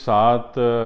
7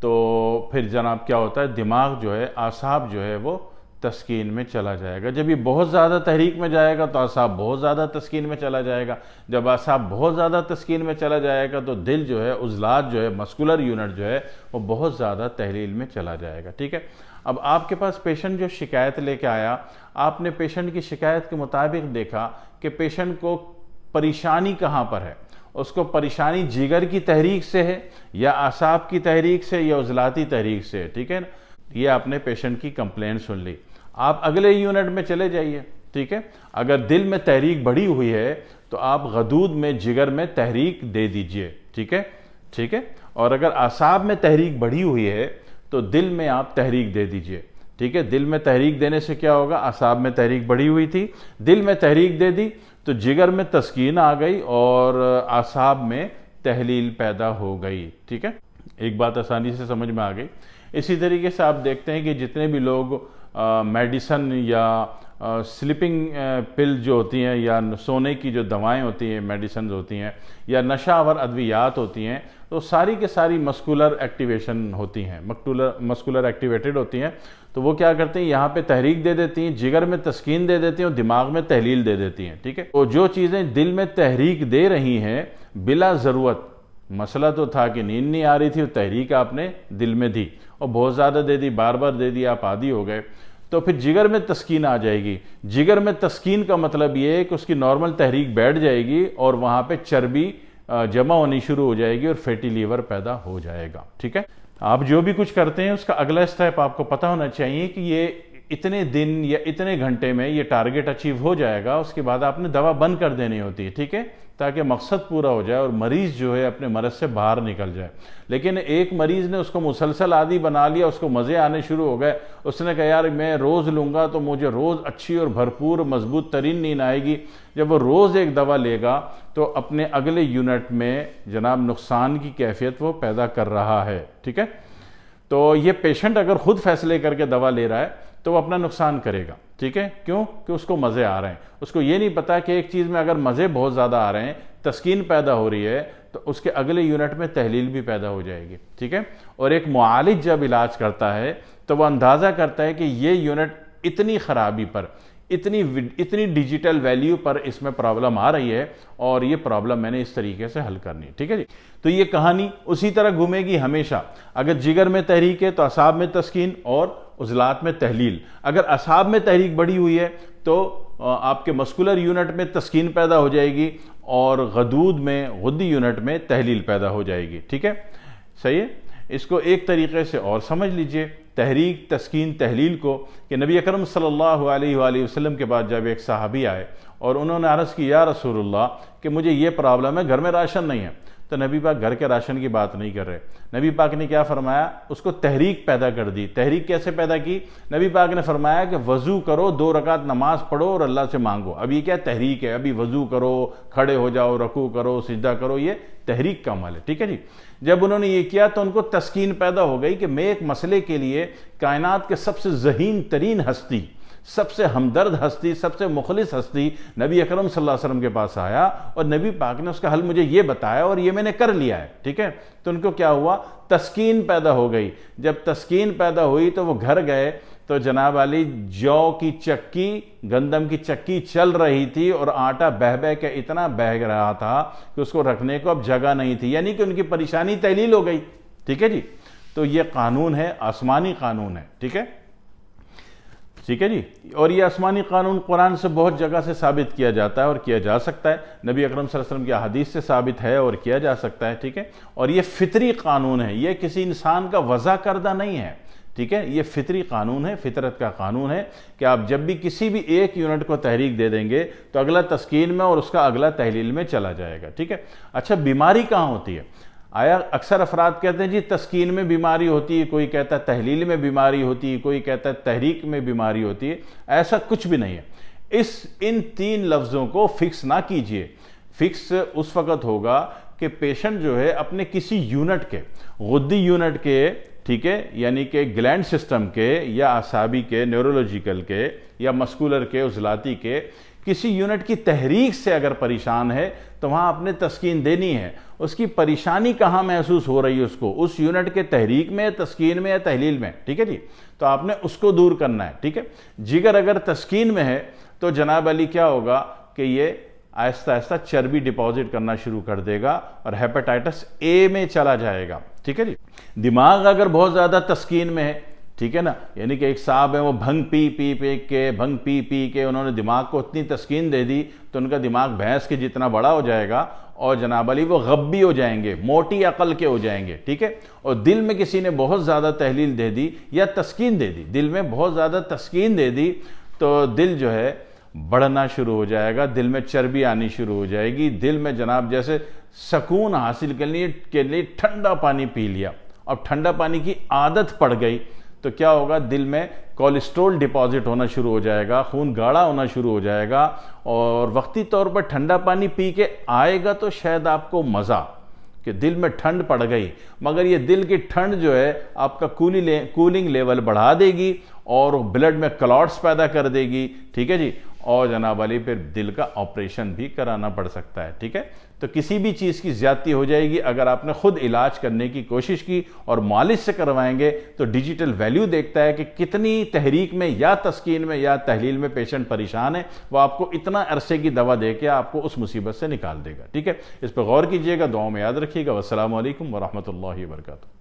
تو پھر جناب کیا ہوتا ہے، دماغ جو ہے، اعصاب جو ہے وہ تسکین میں چلا جائے گا۔ جب یہ بہت زیادہ تحریک میں جائے گا تو اعصاب بہت زیادہ تسکین میں چلا جائے گا۔ جب اعصاب بہت زیادہ تسکین میں چلا جائے گا تو دل جو ہے، عضلات جو ہے، مسکولر یونٹ جو ہے وہ بہت زیادہ تحلیل میں چلا جائے گا، ٹھیک ہے۔ اب آپ کے پاس پیشنٹ جو شکایت لے کے آیا، آپ نے پیشنٹ کی شکایت کے مطابق دیکھا کہ پیشنٹ کو پریشانی کہاں پر ہے، اس کو پریشانی جگر کی تحریک سے ہے یا اعصاب کی تحریک سے یا عضلاتی تحریک سے ہے، ٹھیک ہے نا۔ یہ آپ نے پیشنٹ کی کمپلین سن لی، آپ اگلے یونٹ میں چلے جائیے، ٹھیک ہے۔ اگر دل میں تحریک بڑھی ہوئی ہے تو آپ غدود میں، جگر میں تحریک دے دیجئے، ٹھیک ہے۔ اور اگر اعصاب میں تحریک بڑھی ہوئی ہے تو دل میں آپ تحریک دے دیجئے، ٹھیک ہے۔ دل میں تحریک دینے سے کیا ہوگا، اعصاب میں تحریک بڑھی ہوئی تھی، دل میں تحریک دے دی تو جگر میں تسکین آ گئی اور اعصاب میں تحلیل پیدا ہو گئی، ٹھیک ہے۔ ایک بات آسانی سے سمجھ میں آ گئی۔ اسی طریقے سے آپ دیکھتے ہیں کہ جتنے بھی لوگ میڈیسن یا سلیپنگ پل جو ہوتی ہیں یا سونے کی جو دوائیں ہوتی ہیں، میڈیسنز ہوتی ہیں یا نشہ آور ادویات ہوتی ہیں، تو ساری کے ساری مسکولر ایکٹیویشن ہوتی ہیں، مسکولر ایکٹیویٹڈ ہوتی ہیں۔ تو وہ کیا کرتے ہیں، یہاں پہ تحریک دے دیتی ہیں، جگر میں تسکین دے دیتی ہیں اور دماغ میں تحلیل دے دیتی ہیں، ٹھیک ہے۔ تو جو چیزیں دل میں تحریک دے رہی ہیں بلا ضرورت، مسئلہ تو تھا کہ نیند نہیں آ رہی تھی، تحریک آپ نے دل میں دی اور بہت زیادہ دے دی، بار بار دے دی، آپ عادی ہو گئے، تو پھر جگر میں تسکین آ جائے گی۔ جگر میں تسکین کا مطلب یہ ہے کہ اس کی نارمل تحریک بیٹھ جائے گی اور وہاں پہ چربی جمع ہونی شروع ہو جائے گی اور فیٹی لیور پیدا ہو جائے گا، ٹھیک ہے۔ آپ جو بھی کچھ کرتے ہیں اس کا اگلا اسٹیپ آپ کو پتہ ہونا چاہیے کہ یہ اتنے دن یا اتنے گھنٹے میں یہ ٹارگٹ اچیو ہو جائے گا، اس کے بعد آپ نے دوا بند کر دینی ہوتی ہے، ٹھیک ہے، تاکہ مقصد پورا ہو جائے اور مریض جو ہے اپنے مرض سے باہر نکل جائے۔ لیکن ایک مریض نے اس کو مسلسل عادی بنا لیا، اس کو مزے آنے شروع ہو گئے، اس نے کہا یار میں روز لوں گا تو مجھے روز اچھی اور بھرپور مضبوط ترین نیند آئے گی۔ جب وہ روز ایک دوا لے گا تو اپنے اگلے یونٹ میں جناب نقصان کی کیفیت وہ پیدا کر رہا ہے، ٹھیک ہے۔ تو یہ پیشنٹ اگر خود فیصلے کر کے دوا لے رہا ہے تو وہ اپنا نقصان کرے گا، ٹھیک ہے۔ کیوں؟ کہ اس کو مزے آ رہے ہیں، اس کو یہ نہیں پتا کہ ایک چیز میں اگر مزے بہت زیادہ آ رہے ہیں، تسکین پیدا ہو رہی ہے، تو اس کے اگلے یونٹ میں تحلیل بھی پیدا ہو جائے گی، ٹھیک ہے۔ اور ایک معالج جب علاج کرتا ہے تو وہ اندازہ کرتا ہے کہ یہ یونٹ اتنی خرابی پر، اتنی ڈیجیٹل ویلیو پر اس میں پرابلم آ رہی ہے اور یہ پرابلم میں نے اس طریقے سے حل کرنی ہے، ٹھیک ہے جی۔ تو یہ کہانی اسی طرح گھومے گی ہمیشہ۔ اگر جگر میں تحریک ہے تو اعصاب میں تسکین اور عضلات میں تحلیل۔ اگر اعصاب میں تحریک بڑھی ہوئی ہے تو آپ کے مسکولر یونٹ میں تسکین پیدا ہو جائے گی اور غدود میں، غدی یونٹ میں تحلیل پیدا ہو جائے گی، ٹھیک ہے، صحیح ہے۔ اس کو ایک طریقے سے اور سمجھ لیجئے، تحریک، تسکین، تحلیل کو، کہ نبی اکرم صلی اللہ علیہ وآلہ وسلم کے بعد جب ایک صحابی آئے اور انہوں نے عرض کی یا رسول اللہ کہ مجھے یہ پرابلم ہے، گھر میں راشن نہیں ہے، تو نبی پاک گھر کے راشن کی بات نہیں کر رہے۔ نبی پاک نے کیا فرمایا؟ اس کو تحریک پیدا کر دی۔ تحریک کیسے پیدا کی؟ نبی پاک نے فرمایا کہ وضو کرو، 2 رکعت نماز پڑھو اور اللہ سے مانگو۔ اب یہ کیا تحریک ہے؟ ابھی وضو کرو، کھڑے ہو جاؤ، رکوع کرو، سجدہ کرو، یہ تحریک کا عمل ہے، ٹھیک ہے جی۔ جب انہوں نے یہ کیا تو ان کو تسکین پیدا ہو گئی کہ میں ایک مسئلے کے لیے کائنات کے سب سے ذہین ترین ہستی، سب سے ہمدرد ہستی، سب سے مخلص ہستی نبی اکرم صلی اللہ علیہ وسلم کے پاس آیا اور نبی پاک نے اس کا حل مجھے یہ بتایا اور یہ میں نے کر لیا ہے، ٹھیک ہے۔ تو ان کو کیا ہوا؟ تسکین پیدا ہو گئی۔ جب تسکین پیدا ہوئی تو وہ گھر گئے تو جناب علی جو کی چکی، گندم کی چکی چل رہی تھی اور آٹا بہہ بہہ کے اتنا بہہ رہا تھا کہ اس کو رکھنے کو اب جگہ نہیں تھی، یعنی کہ ان کی پریشانی تحلیل ہو گئی، ٹھیک ہے جی۔ تو یہ قانون ہے، آسمانی قانون ہے، ٹھیک ہے، ٹھیک ہے جی۔ اور یہ آسمانی قانون قرآن سے بہت جگہ سے ثابت کیا جاتا ہے اور کیا جا سکتا ہے، نبی اکرم صلی اللہ علیہ وسلم کی احادیث سے ثابت ہے اور کیا جا سکتا ہے، ٹھیک ہے۔ اور یہ فطری قانون ہے، یہ کسی انسان کا وضع کردہ نہیں ہے، ٹھیک ہے۔ یہ فطری قانون ہے، فطرت کا قانون ہے کہ آپ جب بھی کسی بھی ایک یونٹ کو تحریک دے دیں گے تو اگلا تسکین میں اور اس کا اگلا تحلیل میں چلا جائے گا، ٹھیک ہے۔ اچھا، بیماری کہاں ہوتی ہے؟ آیا اکثر افراد کہتے ہیں جی تسکین میں بیماری ہوتی ہے، کوئی کہتا ہے تحلیل میں بیماری ہوتی ہے، کوئی کہتا ہے تحریک میں بیماری ہوتی ہے۔ ایسا کچھ بھی نہیں ہے۔ ان 3 لفظوں کو فکس نہ کیجئے۔ فکس اس وقت ہوگا کہ پیشنٹ جو ہے اپنے کسی یونٹ کے، غدی یونٹ کے، ٹھیک ہے، یعنی کہ گلینڈ سسٹم کے یا اعصابی کے، نیورولوجیکل کے یا مسکولر کے، عضلاتی کے، کسی یونٹ کی تحریک سے اگر پریشان ہے تو وہاں آپ نے تسکین دینی ہے. اس کی پریشانی کہاں محسوس ہو رہی ہے اس کو, اس یونٹ کے تحریک میں, تسکین میں یا تحلیل میں, ٹھیک ہے جی, تو آپ نے اس کو دور کرنا ہے, ٹھیک ہے. جگر اگر تسکین میں ہے تو جناب علی کیا ہوگا کہ یہ آہستہ آہستہ چربی ڈپازٹ کرنا شروع کر دے گا اور ہیپاٹائٹس اے میں چلا جائے گا, ٹھیک ہے جی. دماغ اگر بہت زیادہ تسکین میں ہے, ٹھیک ہے نا, یعنی کہ ایک صاحب ہیں وہ بھنگ پی پی کے انہوں نے دماغ کو اتنی تسکین دے دی تو ان کا دماغ بھینس کے جتنا بڑا ہو جائے گا اور جناب علی وہ غبی ہو جائیں گے, موٹی عقل کے ہو جائیں گے, ٹھیک ہے. اور دل میں کسی نے بہت زیادہ تحلیل دے دی یا تسکین دے دی, دل میں بہت زیادہ تسکین دے دی تو دل جو ہے بڑھنا شروع ہو جائے گا, دل میں چربی آنی شروع ہو جائے گی. دل میں جناب جیسے سکون حاصل کرنے کے لیے ٹھنڈا پانی پی لیا, اب ٹھنڈا پانی کی عادت پڑ گئی تو کیا ہوگا, دل میں کولیسٹرول ڈپازٹ ہونا شروع ہو جائے گا, خون گاڑھا ہونا شروع ہو جائے گا. اور وقتی طور پر ٹھنڈا پانی پی کے آئے گا تو شاید آپ کو مزہ کہ دل میں ٹھنڈ پڑ گئی, مگر یہ دل کی ٹھنڈ جو ہے آپ کا کولنگ لیول بڑھا دے گی اور بلڈ میں کلاٹس پیدا کر دے گی, ٹھیک ہے جی. اور جناب علی پھر دل کا آپریشن بھی کرانا پڑ سکتا ہے, ٹھیک ہے. تو کسی بھی چیز کی زیادتی ہو جائے گی. اگر آپ نے خود علاج کرنے کی کوشش کی اور مالج سے کروائیں گے تو ڈیجیٹل ویلیو دیکھتا ہے کہ کتنی تحریک میں یا تسکین میں یا تحلیل میں پیشنٹ پریشان ہے, وہ آپ کو اتنا عرصے کی دوا دے کے آپ کو اس مصیبت سے نکال دے گا, ٹھیک ہے. اس پہ غور کیجئے گا, دعاؤں میں یاد رکھیے گا. والسلام علیکم ورحمۃ اللہ وبرکاتہ.